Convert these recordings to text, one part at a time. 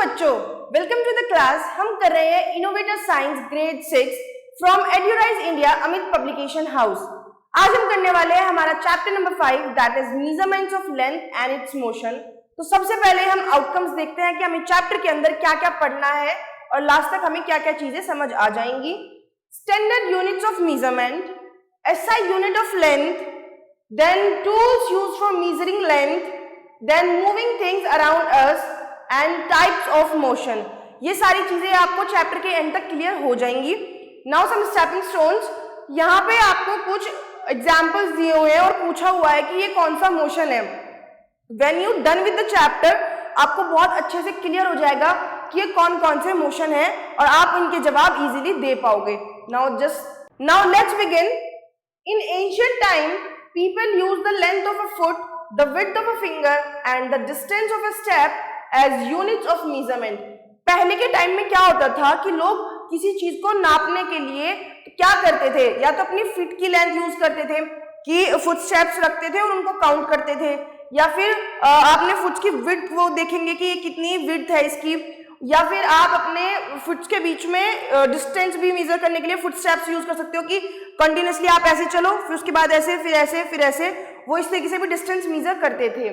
बच्चों, welcome to the class. हम कर रहे हैं innovator science grade 6 from Eduraise India Amit publication house. आज हम करने वाले हैं हमारा chapter number 5 that is measurements of length and its motion. तो सबसे पहले हम आउटकम्स देखते हैं कि हमें चैप्टर के अंदर क्या क्या पढ़ना है और लास्ट तक हमें क्या क्या चीजें समझ आ जाएंगी। Standard units of measurement, SI unit of length, then tools used for measuring length, then moving things around us and types of motion. ये सारी चीजें आपको चैप्टर के एंड तक क्लियर हो जाएंगी। नाउ सम स्टेपिंग स्टोन्स, यहाँ पे आपको कुछ एग्जाम्पल्स दिए हुए हैं और पूछा हुआ है कि ये कौन सा मोशन है। When you done with the chapter आपको बहुत अच्छे से क्लियर हो जाएगा कि ये कौन कौन से मोशन है और आप उनके जवाब इजीली दे पाओगे। Now let's begin. In ancient time people used the length of a foot, the width of a finger and the distance of a step as units of measurement। पहले के टाइम में क्या होता था कि लोग किसी चीज को नापने के लिए क्या करते थे, या तो अपनी फीट की लेंथ यूज करते थे कि फुट स्टेप्स रखते थे और उनको काउंट करते थे, या फिर आपने फुट की विड्थ वो देखेंगे कि कितनी विड्थ है इसकी, या फिर आप अपने फुट्स के बीच में डिस्टेंस भी मेजर करने के लिए फुट स्टेप्स यूज कर सकते हो कि कंटिन्यूसली आप ऐसे चलो, फिर उसके बाद ऐसे, फिर ऐसे, फिर ऐसे, वो इस तरीके से भी डिस्टेंस मेजर करते थे।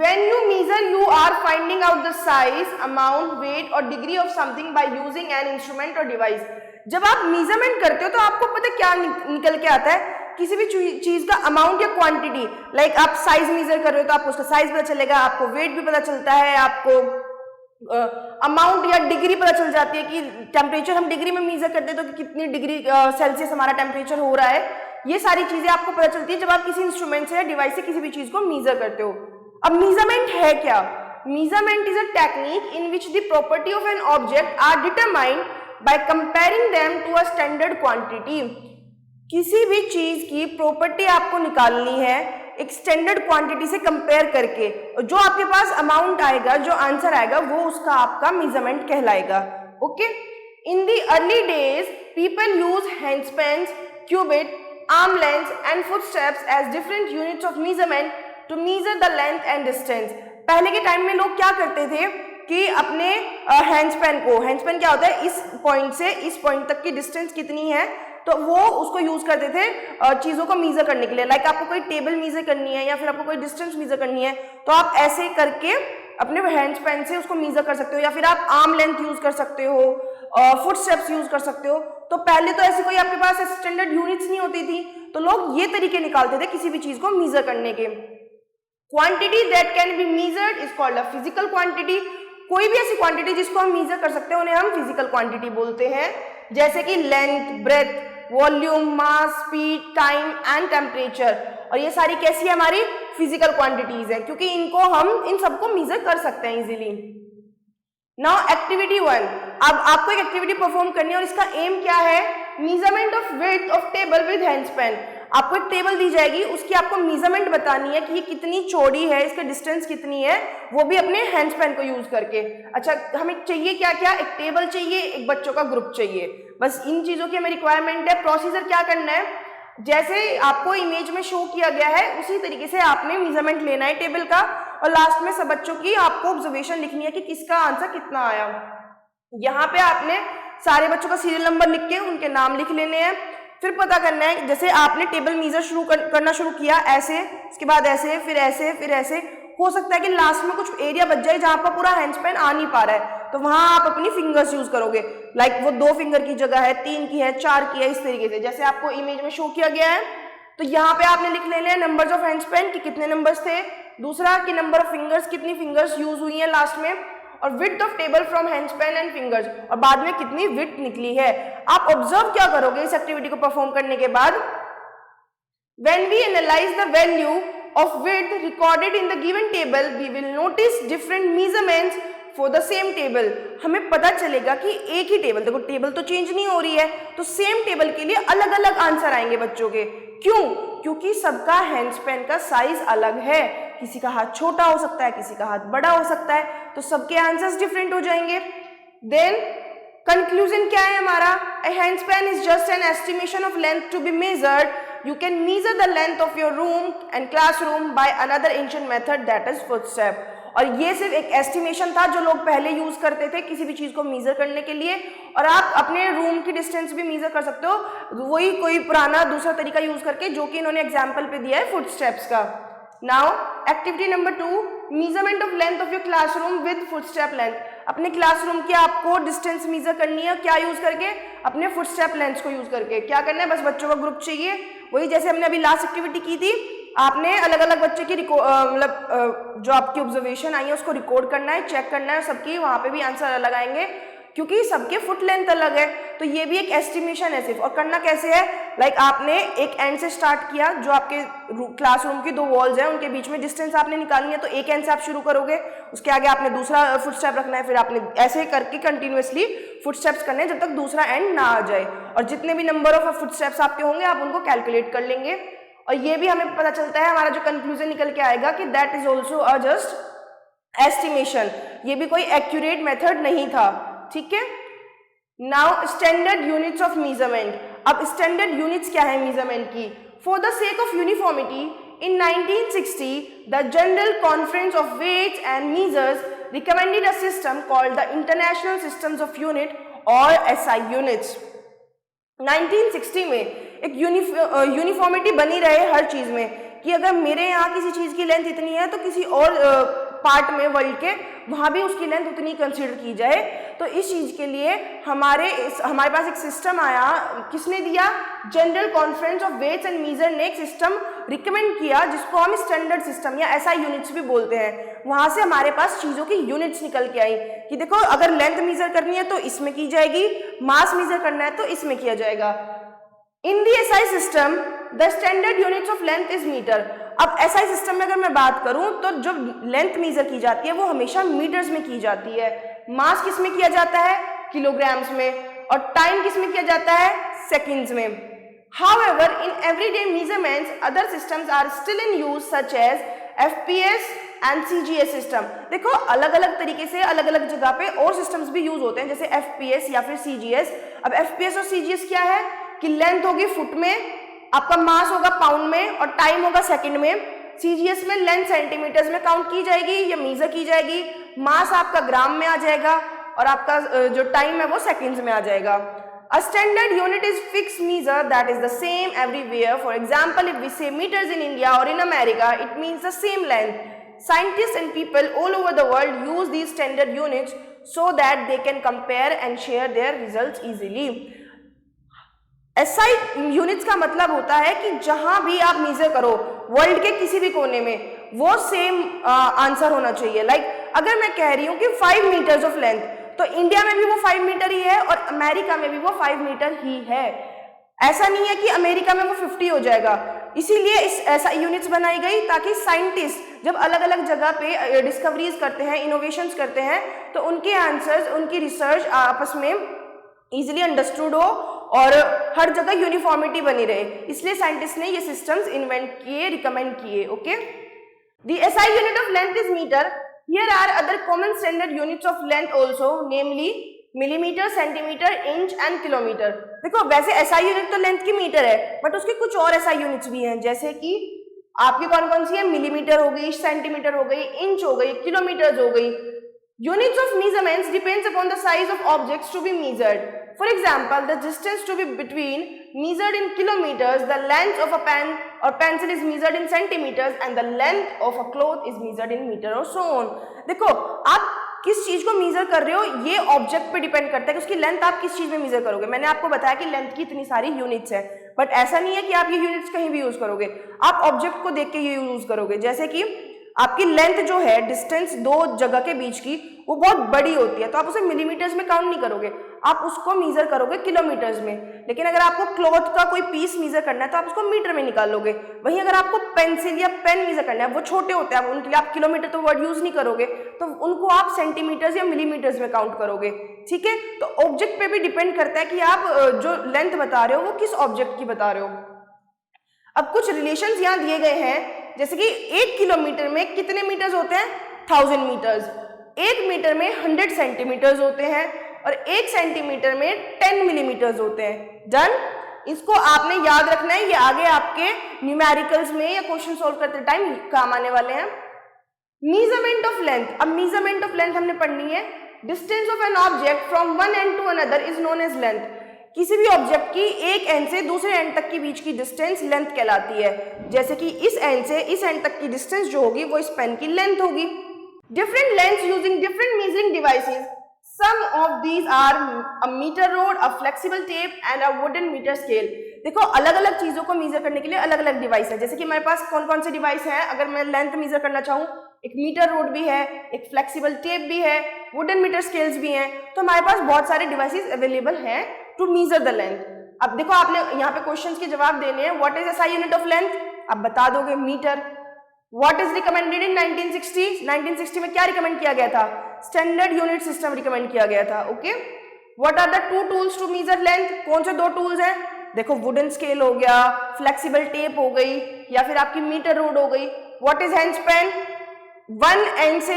When you measure, you are finding out the size, amount, weight और degree of something by using an instrument or device। जब आप मेजरमेंट करते हो तो आपको पता क्या निकल के आता है, किसी भी चीज का अमाउंट या क्वांटिटी। लाइक आप साइज मेजर कर रहे हो तो आपको उसका साइज पता चलेगा, आपको वेट भी पता चलता है, आपको अमाउंट या डिग्री पता चल जाती है कि टेम्परेचर हम डिग्री में मेजर करते हैं तो कि कितनी डिग्री सेल्सियस हमारा टेम्परेचर हो रहा है। ये सारी चीजें आपको पता चलती है जब आप किसी इंस्ट्रूमेंट से या डिवाइस से किसी भी चीज को मेजर करते हो। अब मेजरमेंट है क्या? Measurement is a technique in which the property of an object are determined by comparing them to a standard quantity. किसी भी चीज की प्रॉपर्टी आपको निकालनी है एक स्टैंडर्ड क्वांटिटी से कंपेयर करके, जो आपके पास अमाउंट आएगा, जो आंसर आएगा, वो उसका आपका मेजरमेंट कहलाएगा। Okay, in the early days people use handspans, cubit, arm length and footsteps as different units of measurement to measure the length and distance. पहले के टाइम में लोग क्या करते थे कि अपने हैंडस्पैन क्या होता है, इस पॉइंट से इस पॉइंट तक की डिस्टेंस कितनी है, तो वो उसको यूज करते थे चीजों को मेजर करने के लिए। लाइक आपको कोई टेबल मेजर करनी है या फिर आपको कोई डिस्टेंस मेजर करनी है तो आप ऐसे करके अपने हैंडस्पैन से उसको मेजर कर सकते हो, या फिर आप आर्म लेंथ यूज कर सकते हो, फुट स्टेप्स यूज कर सकते हो। तो पहले तो ऐसे कोई आपके पास स्टैंडर्ड यूनिट्स नहीं होती थी, तो लोग ये तरीके निकालते थे किसी भी चीज को मेजर करने के। Quantity that can be measured is called a physical quantity. कोई भी ऐसी क्वांटिटी जिसको हम मेजर कर सकते हैं उन्हें हम फिजिकल क्वांटिटी बोलते हैं, जैसे कि length, breadth, volume, mass, speed, time and temperature. और ये सारी कैसी है, हमारी फिजिकल क्वांटिटीज है, क्योंकि इनको हम इन सबको मेजर कर सकते हैं इजीली। नाउ एक्टिविटी 1, अब आपको एक एक्टिविटी परफॉर्म करनी है और इसका एम क्या है, measurement of width of table with handspan. आपको एक टेबल दी जाएगी, उसकी आपको मेजरमेंट बतानी है कि ये कितनी चौड़ी है, इसका डिस्टेंस कितनी है, वो भी अपने हैंडस्पैन को यूज करके। अच्छा, हमें चाहिए क्या क्या, एक टेबल चाहिए, एक बच्चों का ग्रुप चाहिए, बस इन चीजों की हमें रिक्वायरमेंट है। प्रोसीजर क्या करना है, जैसे आपको इमेज में शो किया गया है उसी तरीके से आपने मेजरमेंट लेना है टेबल का, और लास्ट में सब बच्चों की आपको ऑब्जर्वेशन लिखनी है कि किसका आंसर कितना आया। यहाँ पे आपने सारे बच्चों का सीरियल नंबर लिख के उनके नाम लिख लेने हैं। फिर पता करना है, जैसे आपने टेबल मेजर करना शुरू किया ऐसे, इसके बाद ऐसे, फिर ऐसे, फिर ऐसे, हो सकता है कि लास्ट में कुछ एरिया बच जाए जहां आपका पूरा हैंडस्पैन आ नहीं पा रहा है, तो वहां आप अपनी फिंगर्स यूज करोगे। लाइक वो 2 फिंगर की जगह है 3 की है, 4 की है, इस तरीके से जैसे आपको इमेज में शो किया गया है। तो यहाँ पे आपने लिख लेने हैं नंबर्स ऑफ हैंडस्पैन कि कितने नंबर्स थे, दूसरा कि नंबर ऑफ फिंगर्स, कितनी फिंगर्स यूज हुई है लास्ट में, और width of table from handspan and fingers, और बाद में कितनी विड्थ निकली है। आप ऑब्जर्व क्या करोगे इस एक्टिविटी को परफॉर्म करने के बाद, when we analyse the value of width recorded in the given table we will notice different measurements for the same table। हमें पता चलेगा कि एक ही टेबल, देखो टेबल तो चेंज नहीं हो रही है, तो सेम टेबल के लिए अलग अलग आंसर आएंगे बच्चों के। क्यों? क्योंकि सबका हैंडस्पैन का साइज अलग है, किसी का हाथ छोटा हो सकता है, किसी का हाथ बड़ा हो सकता है, तो सबके आंसर्स डिफरेंट हो जाएंगे। देन कंक्लूजन क्या है हमारा, a handspan is just an estimation of length to be measured। You can measure the length of your room and classroom by another ancient method that is footstep। और ये सिर्फ एक estimation था जो लोग पहले यूज करते थे किसी भी चीज को मेजर करने के लिए, और आप अपने रूम की डिस्टेंस भी मेजर कर सकते हो वही कोई पुराना दूसरा तरीका यूज करके, जो कि इन्होंने एग्जाम्पल पे दिया है फुटस्टेप्स का। Now activity number 2, measurement of length of your classroom with footstep length. अपने क्लासरूम की आपको डिस्टेंस मेजर करनी है, क्या यूज करके? अपने फुटस्टेप लेंथ को यूज करके। क्या करना है? बस बच्चों का ग्रुप चाहिए, वही जैसे हमने अभी लास्ट एक्टिविटी की थी, आपने अलग अलग बच्चे की मतलब जो आपकी ऑब्जर्वेशन आई है उसको रिकॉर्ड करना है, चेक करना है, सबकी वहां पे भी आंसर अलग आएंगे क्योंकि सबके फुट लेंथ अलग है। तो ये भी एक एस्टिमेशन है सिर्फ। और करना कैसे है? लाइक आपने एक एंड से स्टार्ट किया, जो आपके क्लासरूम की 2 वॉल्स हैं उनके बीच में डिस्टेंस आपने निकालनी है, तो एक एंड से आप शुरू करोगे, उसके आगे आपने दूसरा फुटस्टेप रखना है, फिर आपने ऐसे करके कंटिन्यूअसली फुटस्टेप्स करने जब तक दूसरा एंड ना आ जाए, और जितने भी नंबर ऑफ फुटस्टेप्स आपके होंगे आप उनको कैलकुलेट कर लेंगे। और ये भी हमें पता चलता है, हमारा जो कंक्लूजन निकल के आएगा कि that is also a just estimation, ये भी कोई एक्यूरेट मेथड नहीं था। ठीक है। Now standard units of measurement. अब स्टैंडर्ड यूनिट्स क्या है मेजरमेंट की? For the sake of uniformity in 1960 the General Conference of Weights and Measures recommended a system called the International Systems of Unit or SI Units। 1960 में एक uniformity बनी रहे हर चीज में कि अगर मेरे यहाँ किसी चीज की लेंथ इतनी है तो किसी और पार्ट में वर्ल्ड के वहां भी उसकी लेंथ उतनी कंसीडर की जाए। तो इस चीज के लिए हमारे पास एक सिस्टम आया, किसने दिया? General Conference of Weights and measure ने एक सिस्टम रिकमेंड किया जिसको हम स्टैंडर्ड सिस्टम या एसआई यूनिट्स भी बोलते हैं। वहां से हमारे पास चीजों की यूनिट्स निकल के आई कि देखो अगर लेंथ मेजर करनी है तो इसमें की जाएगी, मास मेजर करना है तो इसमें किया जाएगा। In the SI system the standard units of length is metre. अब एसआई सिस्टम में अगर मैं बात करूं तो जो लेंथ मेजर की जाती है वो हमेशा मीटर्स में की जाती है। मास किस में किया जाता है? किलोग्राम्स में। और टाइम किस में किया जाता है? सेकंड्स में। However, in everyday measurements, other systems are still in use such as FPS and CGS system। देखो अलग अलग तरीके से अलग अलग जगह पे और सिस्टम्स भी यूज होते हैं, जैसे FPS या फिर CGS। अब FPS और CGS क्या है कि लेंथ होगी फुट में, आपका मास होगा पाउंड में और टाइम होगा सेकंड में। CGS में लेंथ सेंटीमीटर्स में काउंट की जाएगी या मेजर की जाएगी, मास आपका ग्राम में आ जाएगा और आपका जो टाइम है वो सेकंड्स में आ जाएगा। A standard unit is fixed measure that is the same everywhere. For example, if we say meters in India or in America, it means the same length. Scientists and people all over the world use these standard units so that they can compare and share their results easily. SI units का मतलब होता है कि जहां भी आप major करो world के किसी भी कोने में वो सेम आंसर होना चाहिए। लाइक अगर मैं कह रही हूं कि 5 मीटर्स ऑफ लेंथ, तो इंडिया में भी वो 5 मीटर ही है और अमेरिका में भी वो 5 मीटर ही है। ऐसा नहीं है कि अमेरिका में वो 50 हो जाएगा। इसीलिए इस एसआई यूनिट्स बनाई गई ताकि साइंटिस्ट जब अलग अलग जगह पे डिस्कवरीज करते हैं, इनोवेशंस करते हैं, तो उनके आंसर्स, उनकी रिसर्च आपस में इजीली अंडरस्टूड हो और हर जगह यूनिफॉर्मिटी बनी रहे। इसलिए साइंटिस्ट ने ये सिस्टम्स इन्वेंट किए, रिकमेंड किए। Okay, the SI unit of length is metre. Here are other common standard units of length also, namely millimeter, centimeter, inch and kilometer। देखो वैसे SI यूनिट तो लेंथ की मीटर है, but उसके कुछ और SI यूनिट्स भी हैं, जैसे कि आपकी कौन कौन सी है? मिलीमीटर हो गई, सेंटीमीटर हो गई, इंच हो गई, किलोमीटर हो गई। Units of measurements depends upon the size of objects to be measured. For example, the distance to be between measured in kilometers, the length of a pen or pencil is measured in centimeters and the length of a cloth is measured in meter or so on। देखो आप किस चीज को major कर रहे हो ये object पे डिपेंड करता है कि उसकी लेंथ आप किस चीज में मेजर करोगे। मैंने आपको बताया कि लेंथ की इतनी सारी यूनिट्स है, बट ऐसा नहीं है कि आप ये यूनिट्स कहीं भी यूज करोगे, आप ऑब्जेक्ट को देख के ये यूज करोगे। जैसे कि आपकी लेंथ जो है, डिस्टेंस दो जगह के बीच की, वो बहुत बड़ी होती है, तो आप उसे मिलीमीटर्स में काउंट नहीं करोगे, आप उसको मेजर करोगे किलोमीटर्स में। लेकिन अगर आपको क्लॉथ का कोई पीस मेजर करना है तो आप उसको मीटर में निकालोगे। वहीं अगर आपको पेंसिल या पेन मेजर करना है, वो छोटे होते हैं, उनके लिए आप किलोमीटर तो वर्ड यूज नहीं करोगे, तो उनको आप सेंटीमीटर्स या मिलीमीटर्स में काउंट करोगे। ठीक है, तो ऑब्जेक्ट पे भी डिपेंड करता है कि आप जो लेंथ बता रहे हो वो किस ऑब्जेक्ट की बता रहे हो। अब कुछ रिलेशंस यहाँ दिए गए हैं, जैसे कि 1 किलोमीटर में कितने मीटर्स होते हैं? 1000 मीटर्स। 1 मीटर में 100 सेंटीमीटर्स होते हैं और 1 सेंटीमीटर में 10 मिलीमीटर्स होते हैं। डन। इसको आपने याद रखना है, ये आगे आपके न्यूमेरिकल्स में या क्वेश्चन सॉल्व करते टाइम काम आने वाले हैं। मेजरमेंट ऑफ लेंथ, अब मेजरमेंट ऑफ लेंथ हमने पढ़नी है। Distance of an object from one end to another is known as length. किसी भी ऑब्जेक्ट की एक एंड से दूसरे एंड तक के बीच की डिस्टेंस लेंथ कहलाती है। जैसे कि इस एंड से इस एंड तक की डिस्टेंस जो होगी वो इस पेन की लेंथ होगी। Different lengths using different measuring devices, some of these are a metre rod, a flexible tape and a wooden metre scale. देखो अलग अलग चीजों को मेजर करने के लिए अलग अलग डिवाइस है। जैसे कि मेरे पास कौन कौन से डिवाइस हैं, अगर मैं लेंथ मेजर करना चाहूँ, एक मीटर रोड भी है, एक फ्लेक्सिबल टेप भी है, वुडन मीटर स्केल्स भी हैं। तो हमारे पास बहुत सारे डिवाइसेस अवेलेबल हैं टू मेजर द लेंथ। अब देखो आपने यहाँ पे क्वेश्चंस के जवाब देने हैं। What is SI unit of length, आप बता दोगे metre. What is recommended in 1960, 1960 में क्या रिकमेंड किया गया था, स्टैंडर्ड यूनिट सिस्टम रिकमेंड किया गया था। Okay, what are the two tools to measure length, कौन से दो टूल्स हैं, देखो वुडन स्केल हो गया, फ्लेक्सिबल टेप हो गई, या फिर आपकी मीटर रोड हो गई। What is hand span, one and से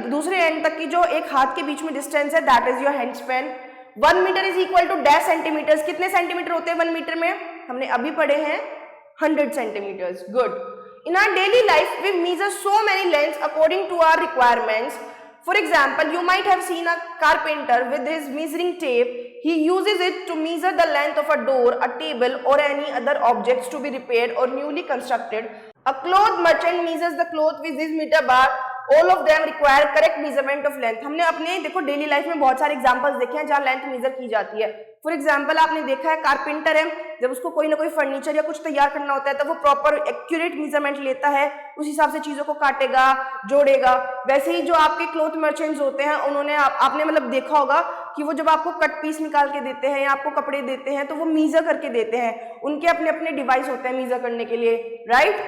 दूसरे एंड तक की जो एक हाथ के बीच में डिस्टेंस है, that is your hand span. 1 metre is equal to dash centimetres, कितने सेंटीमीटर होते हैं 1 मीटर में, हमने अभी पढ़े हैं 100 centimetres. Good. In our daily life, we measure so many lengths according to our requirements. For example, you might have seen a carpenter with his measuring tape. He uses it to measure the length of a door, a table, or any other objects to be repaired or newly constructed. A cloth merchant measures the cloth with his meter bar. All of them require correct measurement of length. हमने अपने देखो daily life में बहुत सारे examples देखे हैं जहाँ length major की जाती है। फॉर एग्जाम्पल आपने देखा है कारपेंटर है, जब उसको कोई ना कोई फर्नीचर या कुछ तैयार करना होता है तो वो प्रॉपर एक्यूरेट मेजरमेंट लेता है, उस हिसाब से चीजों को काटेगा, जोड़ेगा। वैसे ही जो आपके क्लॉथ मर्चेंट्स होते हैं, उन्होंने आपने मतलब देखा होगा कि वो जब आपको कट पीस निकाल के देते हैं या आपको कपड़े देते हैं तो वो मीजर करके देते हैं। उनके अपने अपने डिवाइस होते हैं मीजर करने के लिए, right.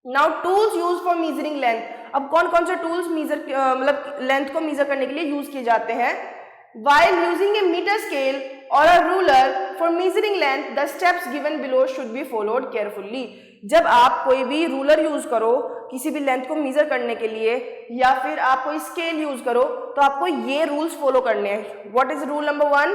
Now tools use for measuring length, अब कौन कौन से टूल्स मेजर मतलब लेंथ को मेजर करने के लिए यूज किए जाते हैं। While using a meter scale or a ruler for measuring length, the steps given below should be followed carefully. जब आप कोई भी रूलर यूज करो किसी भी लेंथ को मेजर करने के लिए, या फिर आप कोई स्केल यूज करो, तो आपको ये रूल्स फॉलो करने हैं। What is rule number 1?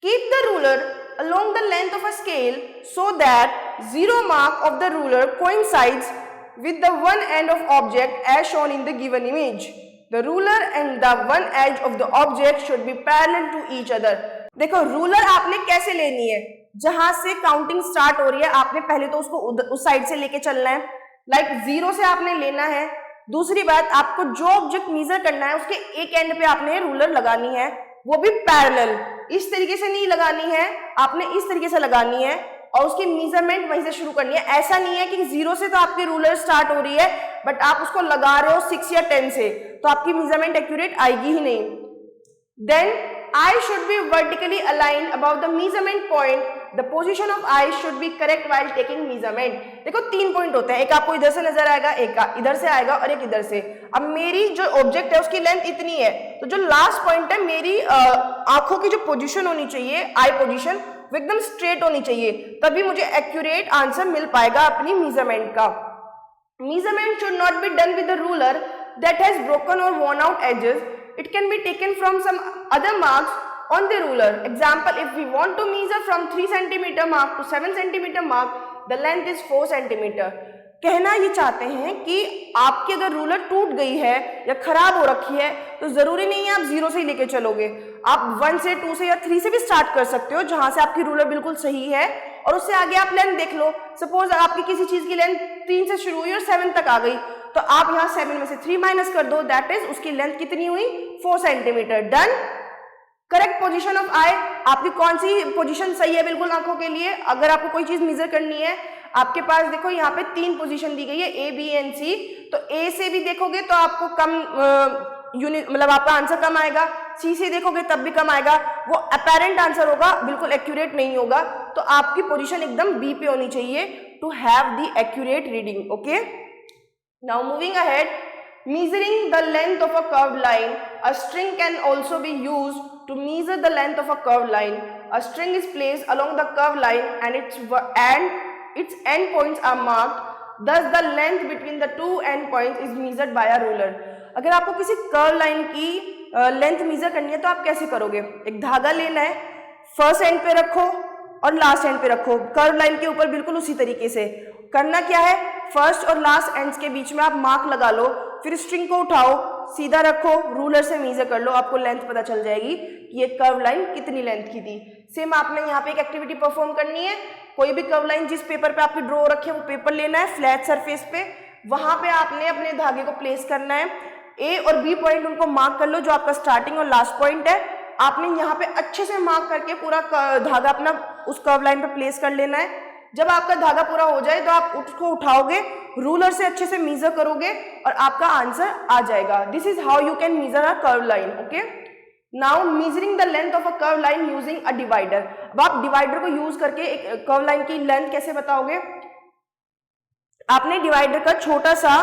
Keep the ruler along the length of a scale so that zero mark of the ruler coincides with the one end of object as shown in the given image. The ruler and the one edge of the object should be parallel to each other. देखो ruler आपने कैसे लेनी है, जहां से counting start हो रही है आपने पहले तो उसको उस साइड से लेके चलना है, लाइक 0 से आपने लेना है। दूसरी बात, आपको जो ऑब्जेक्ट मेजर करना है उसके एक एंड पे आपने रूलर लगानी है, वो भी पैरेलल। इस तरीके से नहीं लगानी है, आपने इस तरीके से लगानी है और उसकी मेजरमेंट वहीं से शुरू करनी है। ऐसा नहीं है कि 0 से तो आपकी रूलर स्टार्ट हो रही है बट आप उसको लगा रहे हो 6 या 10 से, तो आपकी मेजरमेंट एक्यूरेट आएगी ही नहीं। Then eye should be vertically aligned about the measurement point, the position of eye should be correct while taking measurement. देखो 3 पॉइंट होते हैं, एक आपको इधर से नजर आएगा, एक इधर से आएगा और एक इधर से। अब मेरी जो ऑब्जेक्ट है उसकी लेंथ इतनी है, तो जो लास्ट पॉइंट है मेरी आंखों की जो पोजीशन होनी चाहिए, आई पोजीशन, वो एकदम स्ट्रेट होनी चाहिए, तभी मुझे एक्यूरेट आंसर मिल पाएगा अपनी मेजरमेंट का। Measurement should not be done with a ruler that has broken or worn out edges. It can be taken from some other marks on the ruler. Example, if we want to measure from 3 centimeter mark to 7 centimeter mark, the length is 4 centimeter. कहना ये चाहते हैं कि आपकी अगर ruler टूट गई है या खराब हो रखी है तो जरूरी नहीं है आप 0 से ही लेके चलोगे, आप 1 से 2 से या 3 से भी स्टार्ट कर सकते हो, जहां से आपकी रूलर बिल्कुल सही है, और उससे आगे आप लेंथ देख लो। सपोज आपकी किसी चीज की लेंथ 3 से शुरू हुई और 7 तक आ गई, तो आप यहाँ 7 में से 3 माइनस कर दो, दैट इज उसकी लेंथ कितनी हुई, 4 centimetre. Done. Correct position of eye, आपकी कौन सी पोजीशन सही है बिल्कुल आंखों के लिए। अगर आपको कोई चीज मेजर करनी है, आपके पास देखो यहाँ पे 3 पोजीशन दी गई है, ए बी एंड सी, तो ए से भी देखोगे तो आपको कम यूनिट मतलब आपका आंसर कम आएगा, सी से देखोगे तब भी कम आएगा, वो अपेरेंट आंसर होगा, बिल्कुल एक्यूरेट नहीं होगा। तो आपकी पोजीशन एकदम बी पे होनी चाहिए to have the accurate reading. Okay, now moving ahead, measuring the length of a curved line, a string can also be used to measure the length of a curved line. A string is placed along the curved line and its end points are marked. Thus the length between the two end points is measured by a ruler. अगर आपको किसी curve line की length major करनी है तो आप कैसे करोगे, एक धागा लेना है, फर्स्ट एंड पे रखो और लास्ट एंड पे रखो, कर्व लाइन के ऊपर बिल्कुल उसी तरीके से। करना क्या है, फर्स्ट और लास्ट एंड्स के बीच में आप मार्क लगा लो, फिर स्ट्रिंग को उठाओ, सीधा रखो, रूलर से मेजर कर लो, आपको लेंथ पता चल जाएगी कि ये कर्व लाइन कितनी लेंथ की थी। सेम आपने यहाँ पे एक एक्टिविटी परफॉर्म करनी है, कोई भी कर्व लाइन जिस पेपर पे आपकी ड्रॉ रखी है वो पेपर लेना है फ्लैट सरफेस पे, वहां पे आपने अपने धागे को प्लेस करना है। ए और बी पॉइंट उनको मार्क कर लो जो आपका स्टार्टिंग और लास्ट पॉइंट है। आपने यहाँ पे अच्छे से मार्क करके पूरा धागा अपना उस कर्व लाइन पे प्लेस कर लेना है। जब आपका धागा पूरा हो जाए तो आप उसको उठाओगे, रूलर से अच्छे से मेजर करोगे और आपका आंसर आ जाएगा। This is how you can measure a curve line. Okay, now measuring the length of a curve line using a divider. अब आप डिवाइडर को यूज करके एक कर्व लाइन की लेंथ कैसे बताओगे? आपने डिवाइडर का छोटा सा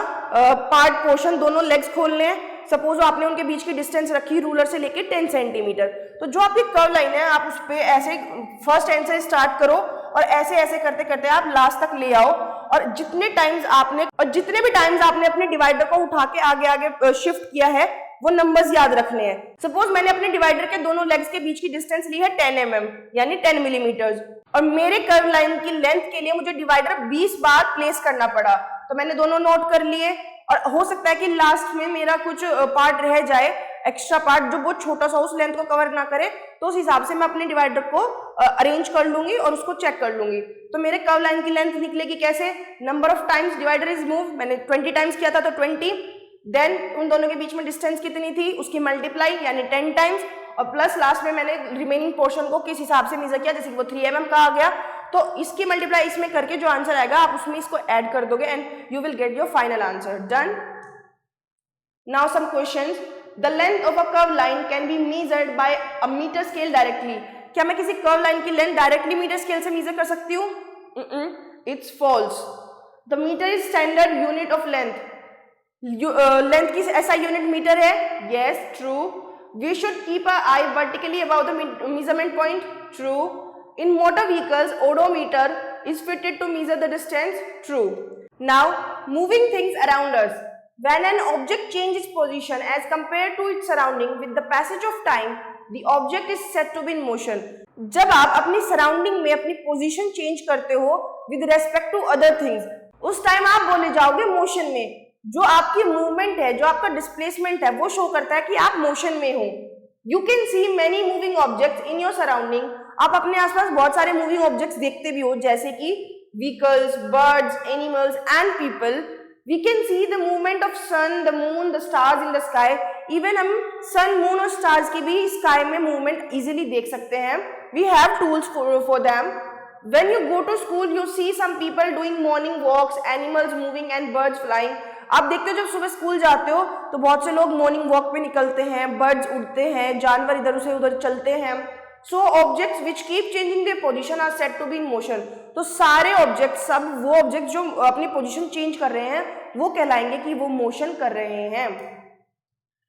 पार्ट पोर्शन दोनों लेग्स खोलने हैं। सपोज आपने उनके बीच की डिस्टेंस रखी रूलर से लेके 10 सेंटीमीटर, तो जो आपकी कर्व लाइन है आप उस पे ऐसे फर्स्ट एंड से स्टार्ट करो और ऐसे ऐसे करते करते आप लास्ट तक ले आओ, और जितने भी टाइम्स आपने अपने डिवाइडर को उठा के आगे आगे शिफ्ट किया है वो नंबर्स याद रखने हैं। सपोज मैंने अपने डिवाइडर के दोनों लेग्स के बीच की डिस्टेंस ली है 10 mm यानी 10 मिलीमीटर, और मेरे कर्व लाइन की लेंथ के लिए मुझे डिवाइडर 20 बार प्लेस करना पड़ा, तो मैंने दोनों नोट कर लिए। और हो सकता है कि लास्ट में मेरा कुछ पार्ट रह जाए, एक्स्ट्रा पार्ट जो बहुत छोटा सा उस लेंथ को कवर ना करे, तो उस हिसाब से मैं अपने डिवाइडर को अरेंज कर लूंगी और उसको चेक कर लूंगी। तो मेरे कर्व लाइन की लेंथ निकलेगी कैसे? Number of times divider is move, मैंने 20 टाइम्स किया था तो 20, देन उन दोनों के बीच में डिस्टेंस कितनी थी उसकी मल्टीप्लाई यानी 10 टाइम्स, और प्लस लास्ट में मैंने रिमेनिंग पोर्शन को किस हिसाब से मेजर किया, जैसे कि वो 3 mm का आ गया, तो इसकी मल्टीप्लाई इसमें करके जो आंसर आएगा आप उसमें इसको ऐड कर दोगे and you will get your final answer. Done. Now some questions. The length of a curve line can be measured by a metre scale directly. क्या मैं किसी कर्व लाइन की लेंथ डायरेक्टली मीटर स्केल से measure कर सकती हूँ? It's false. The metre is standard unit of length. Length की ऐसा यूनिट मीटर है? Yes, true. We should keep a eye vertically about the measurement point? True. In motor vehicles, odometer is fitted to measure the distance? True. Now, moving things around us. When an object changes position as compared to its surrounding with the passage of time, the object is said to be in motion. जब आप अपनी surrounding में अपनी position change करते हो with respect to other things, उस time आप बोले जाओगे मोशन में। जो आपकी मूवमेंट है, जो आपका डिस्प्लेसमेंट है, वो शो करता है कि आप मोशन में हो। You can see many moving objects in your surrounding. आप अपने आसपास बहुत सारे मूविंग ऑब्जेक्ट्स देखते भी हो, जैसे कि vehicles, birds, animals and people. We can see the movement of sun, the moon, the stars in the sky. Even हम सन, मून और स्टार्स की भी स्काई में मूवमेंट इजीली देख सकते हैं। We have tools for them. When you go to school you see some people doing morning walks, animals moving and birds flying. आप देखते हो जब सुबह स्कूल जाते हो तो बहुत से लोग मॉर्निंग वॉक पे निकलते हैं, बर्ड्स उड़ते हैं, जानवर इधर से उधर चलते हैं। So objects which keep changing their position are said to be in motion. तो सारे ऑब्जेक्ट, सब वो ऑब्जेक्ट जो अपनी पोजीशन चेंज कर रहे हैं वो कहलाएंगे कि वो मोशन कर रहे हैं।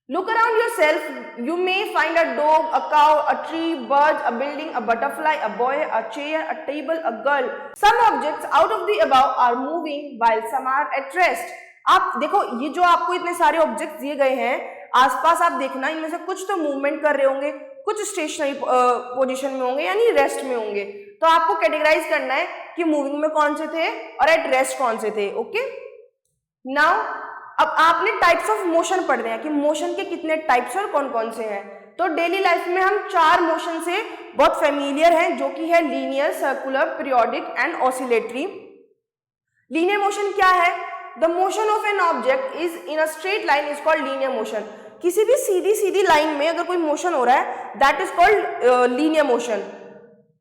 Look around yourself. You may find a dog, a cow, a tree, birds, a building, a butterfly, a boy, a chair, a table, a girl. Some objects out of the above are moving while some are at rest. आप देखो, ये जो आपको इतने सारे object दिए गए हैं, आसपास आप देखना, इनमें से कुछ तो मूवमेंट कर रहे होंगे, कुछ स्टेशनरी पोजीशन में होंगे यानी रेस्ट में होंगे। तो आपको कैटेगराइज करना है कि मूविंग में कौन से थे और एट रेस्ट कौन से थे। ओके, नाउ अब आपने टाइप्स ऑफ मोशन पढ़ रहे हैं कि मोशन के कितने टाइप्स और कौन कौन से हैं। तो डेली लाइफ में हम 4 मोशन से बहुत फेमिलियर हैं, जो कि है linear, circular, periodic and oscillatory. Linear motion क्या है? The motion of an object is in a straight line is called linear motion. किसी भी सीधी लाइन में अगर कोई मोशन हो रहा है, that is called linear motion.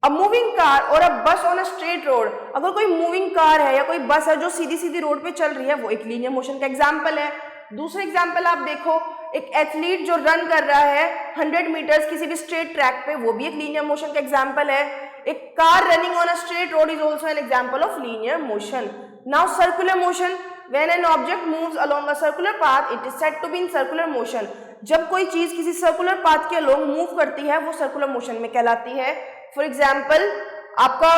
A moving car और अ बस ऑन अ स्ट्रेट रोड, अगर कोई मूविंग कार है या कोई बस है जो सीधी रोड पे चल रही है, वो एक लीनियर मोशन का एग्जाम्पल है। दूसरा एग्जाम्पल आप देखो, एक एथलीट जो रन कर रहा है 100 मीटर्स किसी भी स्ट्रेट ट्रैक पे, वो भी एक लीनियर मोशन का एग्जाम्पल है। एक car running on a straight road is also an example of linear motion. Now circular motion, when an object moves along a circular path it is said to be in circular motion. जब कोई चीज किसी circular path के along move करती है वो circular motion में कहलाती है। फॉर एग्जाम्पल, आपका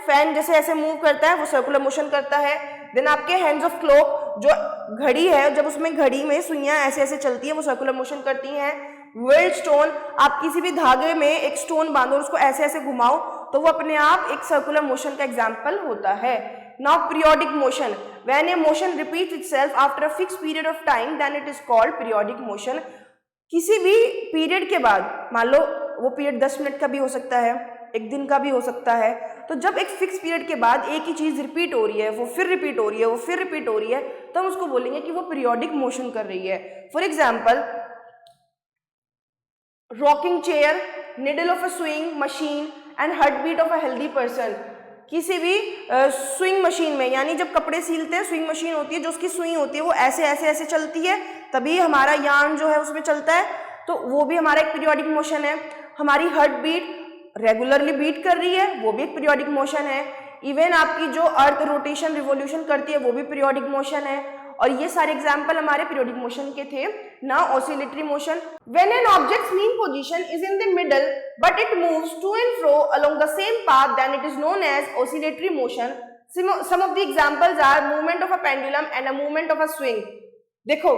फैन जैसे ऐसे मूव करता है वो सर्कुलर मोशन करता है। देन आपके हैंड्स ऑफ क्लॉक, जो घड़ी है, जब उसमें घड़ी में सुइयां ऐसे ऐसे चलती है वो सर्कुलर मोशन करती हैं। वेल्ड स्टोन, आप किसी भी धागे में एक स्टोन बांधो और उसको ऐसे ऐसे घुमाओ तो वो अपने आप एक सर्कुलर मोशन का एग्जाम्पल होता है। Now periodic motion, when a motion repeats itself after a fix period of time then it is called periodic motion. किसी भी पीरियड के बाद, मान लो वो पीरियड 10 मिनट का भी हो सकता है, एक दिन का भी हो सकता है, तो जब एक फिक्स पीरियड के बाद एक ही चीज रिपीट हो रही है, वो फिर रिपीट हो रही है, वो फिर रिपीट हो रही है, तो हम उसको बोलेंगे कि वो पीरियोडिक मोशन कर रही है। For example, rocking chair, needle of a swing machine and heart beat of a healthy person. किसी भी स्विंग मशीन में, यानी जब कपड़े सीलते हैं, स्विंग मशीन होती है, जो उसकी सुई होती है वो ऐसे ऐसे ऐसे चलती है, तभी हमारा यार्न जो है उसमें चलता है, तो वो भी हमारा एक पीरियोडिक मोशन है। हमारी हार्ट बीट रेगुलरली बीट कर रही है, वो भी एक पीरियोडिक मोशन है। इवन आपकी जो अर्थ रोटेशन रिवोल्यूशन करती है, वो भी पीरियोडिक मोशन है। और ये सारे एग्जाम्पल हमारे पीरियोडिक मोशन के थे। Now oscillatory motion, when an object's mean position is in the middle but it moves to and fro along the same path then it is known as oscillatory motion. Some of the examples are movement of a pendulum and a movement of a swing. देखो,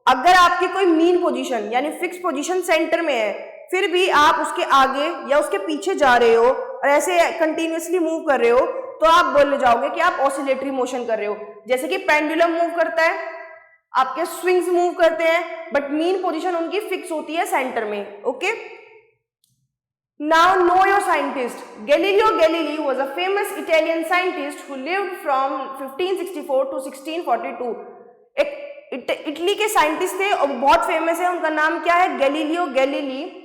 अगर आपकी कोई mean position यानी fix position centre में है, फिर भी आप उसके आगे या उसके पीछे जा रहे हो और ऐसे कंटिन्यूअसली मूव कर रहे हो, तो आप बोल जाओगे कि आप ऑसिलेटरी मोशन कर रहे हो। जैसे कि पेंडुलम मूव करता है, आपके स्विंग्स मूव करते हैं, बट मीन पोजीशन उनकी फिक्स होती है सेंटर में। Okay, now know your scientist. Galileo Galilei was a famous Italian scientist who lived from 1564 to 1642। एक इटली के साइंटिस्ट थे और बहुत फेमस है। उनका नाम क्या है? Galileo Galilei.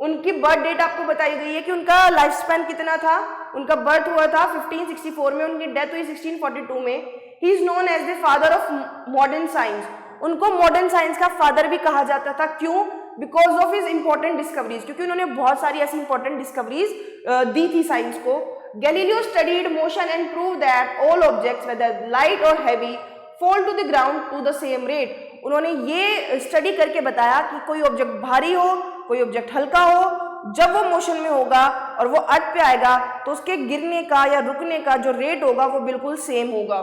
उनकी बर्थ डेट आपको बताई गई है कि उनका लाइफ स्पैन कितना था। उनका बर्थ हुआ था 1564 में, उनकी डेथ हुई 1642 में। He is known as the father of modern science. उनको मॉडर्न साइंस का फादर भी कहा जाता था। क्यों? Because of his important discoveries, क्योंकि उन्होंने बहुत सारी ऐसी इंपॉर्टेंट डिस्कवरीज दी थी साइंस को। Galileo studied motion and prove that all objects whether light और heavy fall to the ground to the same rate. उन्होंने ये स्टडी करके बताया कि कोई ऑब्जेक्ट भारी हो, कोई ऑब्जेक्ट हल्का हो, जब वो मोशन में होगा और वो अर्थ पे आएगा तो उसके गिरने का या रुकने का जो रेट होगा वो बिल्कुल सेम होगा।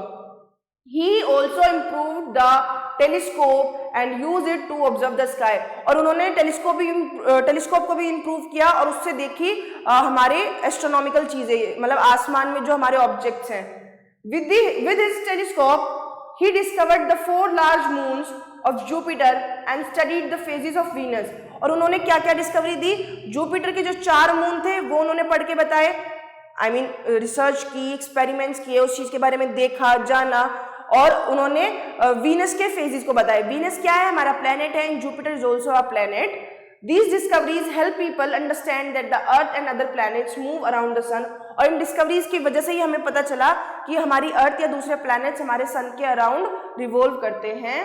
He also improved the telescope and used it to observe the sky। और उन्होंने टेलीस्कोप को भी इम्प्रूव किया और उससे देखी हमारे एस्ट्रोनॉमिकल चीजें, मतलब आसमान में जो हमारे ऑब्जेक्ट्स हैं। With his telescope, he discovered the 4 large moons of Jupiter and studied the phases of Venus। और उन्होंने क्या क्या डिस्कवरी दी? जुपिटर के जो 4 मून थे वो उन्होंने पढ़ के बताए, रिसर्च की, एक्सपेरिमेंट्स किए, उस चीज के बारे में देखा, जाना, और उन्होंने वीनस के फेजेस को बताया। वीनस क्या है? हमारा प्लेनेट है, and Jupiter is also a planet. These discoveries help people understand that the earth and other planets move around the sun. और इन डिस्कवरीज की वजह से ही हमें पता चला कि हमारी अर्थ या दूसरे प्लैनेट्स हमारे सन के अराउंड रिवॉल्व करते हैं।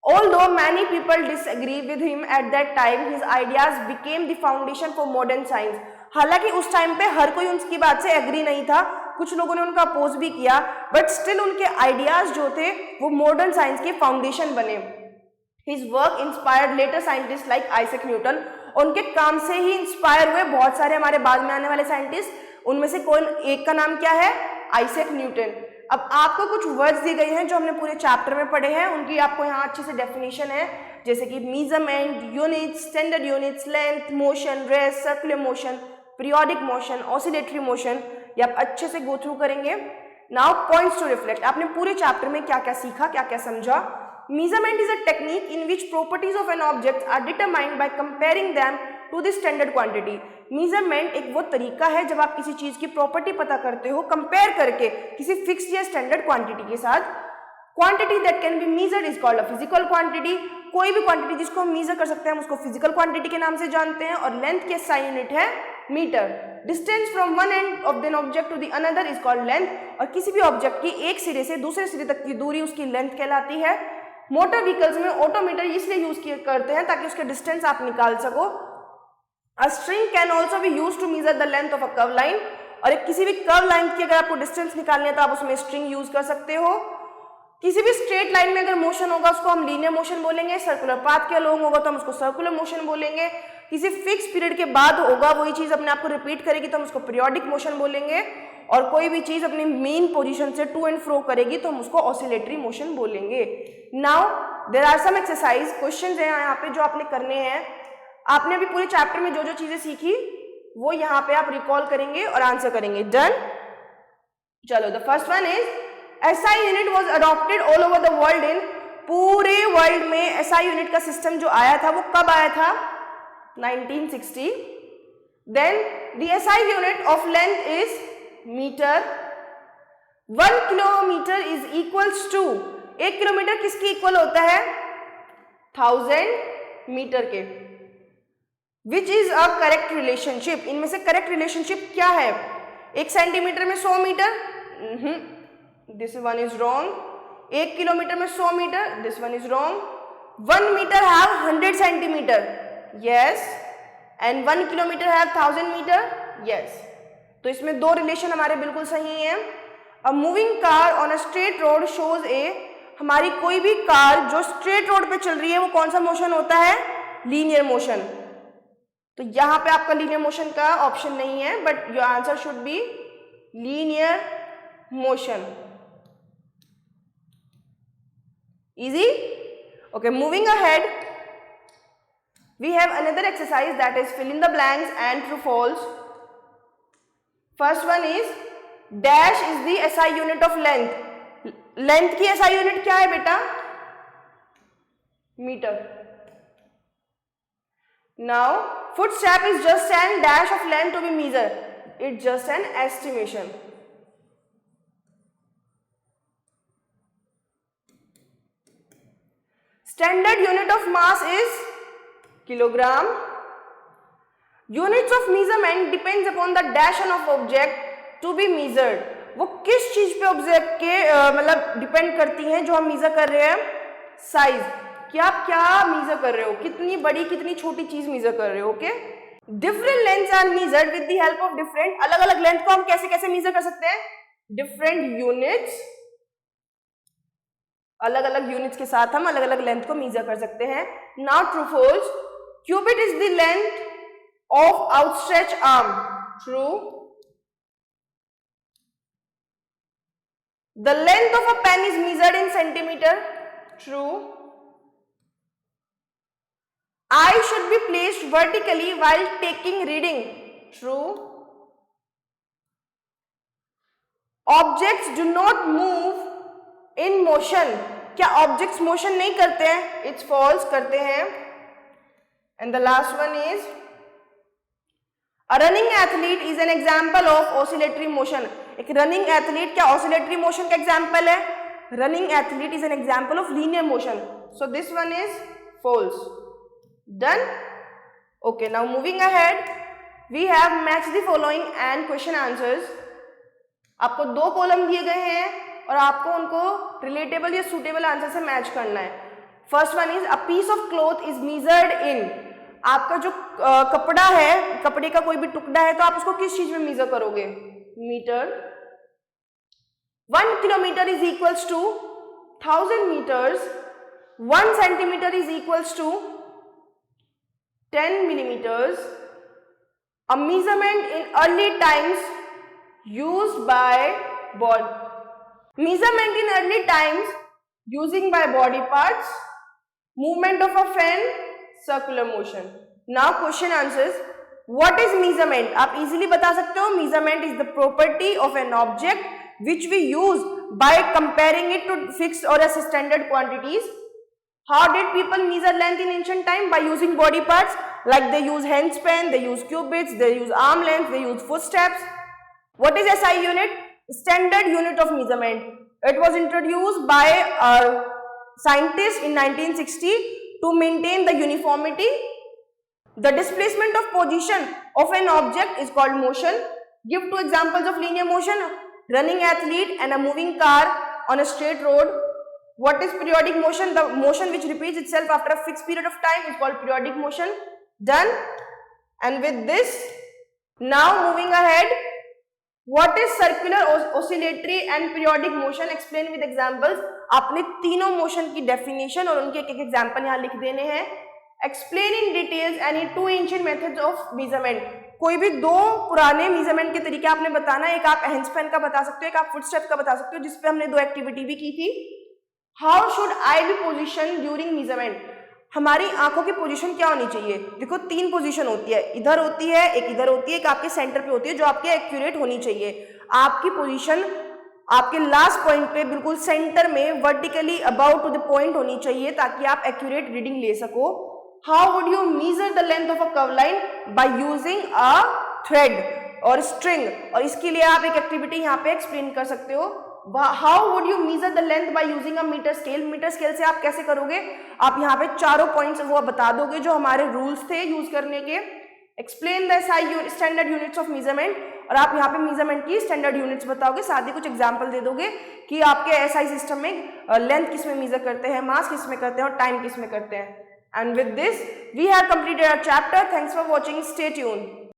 Although many people disagree with him at that time, his ideas became the foundation for modern science। हालांकि उस टाइम पे हर कोई उनकी बात से एग्री नहीं था, कुछ लोगों ने उनका अपोज भी किया, बट स्टिल उनके आइडियाज जो थे वो मॉडर्न साइंस के फाउंडेशन बने। His work inspired later scientists like Isaac Newton। उनके काम से ही इंस्पायर हुए बहुत सारे हमारे बाद में आने वाले साइंटिस्ट। उनमें से कोई एक का नाम क्या है? Isaac Newton. अब आपको कुछ वर्ड्स दिए गए हैं जो हमने पूरे चैप्टर में पढ़े हैं, उनकी आपको यहाँ अच्छे से डेफिनेशन है, जैसे कि measurement, units, standard units, length, motion, rest, circular motion, periodic motion, oscillatory motion, ये आप अच्छे से गो थ्रू करेंगे। Now points to reflect. आपने पूरे चैप्टर में क्या क्या सीखा, क्या क्या समझा। Measurement is a technique in which properties of an object are determined by comparing them to the standard quantity. Measurement एक वो तरीका है जब आप किसी चीज की प्रॉपर्टी पता करते हो कंपेयर करके किसी फिक्स या स्टैंडर्ड क्वांटिटी के साथ। Quantity that can be measured is called a physical quantity. कोई भी क्वांटिटी जिसको हम मेजर कर सकते हैं हम उसको फिजिकल क्वांटिटी के नाम से जानते हैं। और लेंथ की SI यूनिट है metre. Distance from one end of an object to the another is called length. और किसी भी ऑब्जेक्ट की एक सिरे से दूसरे सिरे तक की दूरी उसकी लेंथ कहलाती है। मोटर व्हीकल्स में ऑटोमीटर इसलिए यूज करते हैं ताकि उसके डिस्टेंस आप निकाल सको। A string can also be used to measure the length of a curve line। और एक किसी भी कर्व लाइन की अगर आपको डिस्टेंस निकालनी है तो आप उसमें स्ट्रिंग यूज कर सकते हो। किसी भी स्ट्रेट लाइन में अगर मोशन होगा उसको हम लीनियर मोशन बोलेंगे। सर्कुलर पाथ के अलोंग होगा तो हम उसको सर्कुलर मोशन बोलेंगे। किसी फिक्स पीरियड के बाद होगा वही चीज अपने आप को रिपीट करेगी तो हम उसको पीरियोडिक मोशन बोलेंगे। और कोई भी चीज अपनी मेन पोजीशन से टू एंड फ्रो करेगी तो हम उसको ऑसिलेटरी मोशन बोलेंगे। Now there are some exercise, questions हैं यहाँ पे जो आपने करने हैं। आपने अभी पूरे चैप्टर में जो जो चीजें सीखी वो यहाँ पे आप रिकॉल करेंगे और आंसर करेंगे। डन। चलो, the first one is SI unit was adopted all over the world in, पूरे वर्ल्ड में SI यूनिट का सिस्टम जो आया था वो कब आया था? 1960. Then the SI unit of length is meter. 1 kilometer is equals to, 1 kilometre किसकी इक्वल होता है? 1000 मीटर के. Which is a correct relationship? इनमें से करेक्ट रिलेशनशिप क्या है? 1 सेंटीमीटर में 100 metre? This one is wrong. 1 kilometre में 100 metre? This one is wrong. 1 metre have 100 centimetre? Yes. And 1 kilometre have 1000 metre? Yes. तो इसमें दो रिलेशन हमारे बिल्कुल सही हैं. A moving car on a straight road shows a, हमारी कोई भी कार जो स्ट्रेट रोड पे चल रही है वो कौन सा मोशन होता है? Linear motion. तो यहां पे आपका लीनियर मोशन का ऑप्शन नहीं है, but your answer should be linear motion. Easy? Okay, moving ahead, we have another exercise that is fill in the blanks and true false. First one is dash is the SI unit of length. Length की SI unit क्या है बेटा? Metre. Now footstep is just an dash of length to be measured. It's just an estimation. Standard unit of mass is kilogram. Units of measurement depends upon the direction of object to be measured. वो किस चीज पे object के मतलब depend करती हैं जो हम मीजर कर रहे हैं? साइज. कि आप क्या मीजर कर रहे हो, कितनी बड़ी कितनी छोटी चीज मीजर कर रहे हो. Okay, different lengths are measured with the help of different, अलग अलग लेंथ को हम कैसे कैसे मीजर कर सकते हैं? डिफरेंट यूनिट्स, अलग अलग यूनिट्स के साथ हम अलग अलग लेंथ को मीजर कर सकते हैं. Now true false, cubit is the length of outstretch arm. True. The length of a pen is measured in centimeter. True. Eye should be placed vertically while taking reading. True. Objects do not move in motion. क्या objects motion नहीं करते हैं? It's false, करते हैं. And the last one is a running athlete is an example of oscillatory motion. एक running athlete क्या oscillatory motion का example है? Running athlete is an example of linear motion. So this one is false. Done. Okay, now moving ahead, we have match the following and question answers. आपको दो column दिए गए हैं और आपको उनको रिलेटेबल या सूटेबल आंसर से मैच करना है. First one is a piece of cloth is measured in. आपका जो कपड़ा है, कपड़े का कोई भी टुकड़ा है तो आप उसको किस चीज में मेजर करोगे? Metre. 1 kilometre is equals to 1000 meters. 1 centimeter is equals to 10 millimeters. A measurement in early times used by body. Measurement in early times using by body parts. Movement of a fan, circular motion. Now question answers. What is measurement? आप easily बता सकते हो. Measurement is the property of an object which we use by comparing it to fixed or as standard quantities. How did people measure length in ancient time? By using body parts, like they use handspan, they use cubits, they use arm length, they use footsteps. What is SI unit? Standard unit of measurement. It was introduced by scientists in 1960 to maintain the uniformity. The displacement of position of an object is called motion. Give two examples of linear motion: running athlete and a moving car on a straight road. What is periodic motion? The motion which repeats itself after a fixed period of time is called periodic motion. Done. And with this, now moving ahead, what is circular, oscillatory and periodic motion? Explain with examples. आपने तीनों motion की definition और उनके एक एक example यहाँ लिख देने हैं. Explain in details any two ancient methods of measurement. कोई भी दो पुराने मेजरमेंट के तरीके आपने बताना है. एक आप हैंडस्पैन का बता सकते हो, एक आप फुटस्टेप का बता सकते हो, जिसपे हमने दो एक्टिविटी भी की थी. How should I be position during measurement? हमारी आंखों की पोजीशन क्या होनी चाहिए? देखो 3 पोजीशन होती है, इधर होती है, एक इधर होती है, एक आपके सेंटर पे होती है, जो आपके एक्यूरेट होनी चाहिए. आपकी पोजीशन आपके लास्ट पॉइंट पे बिल्कुल सेंटर में vertically about to the point होनी चाहिए ताकि आप एक्यूरेट रीडिंग ले सको। How would you measure the length of a curve line? By using a thread और स्ट्रिंग। और इसके लिए आप एक एक्टिविटी यहाँ पे एक्सप्लेन कर सकते हो। How would you measure the length by using a metre scale? Metre scale से आप कैसे करोगे? आप यहाँ पे चारों पॉइंट्स वो बता दोगे जो हमारे रूल्स थे यूज करने के। Explain the SI standard units of measurement, और आप यहाँ पे मेजरमेंट की स्टैंडर्ड यूनिट्स बताओगे, साथ ही कुछ एग्जांपल दे दोगे कि आपके SI सिस्टम में लेंथ किस में मेजर करते हैं, मास किस में करते हैं और टाइम किस में करते हैं। And with this we have completed our chapter. Thanks for watching, stay tuned.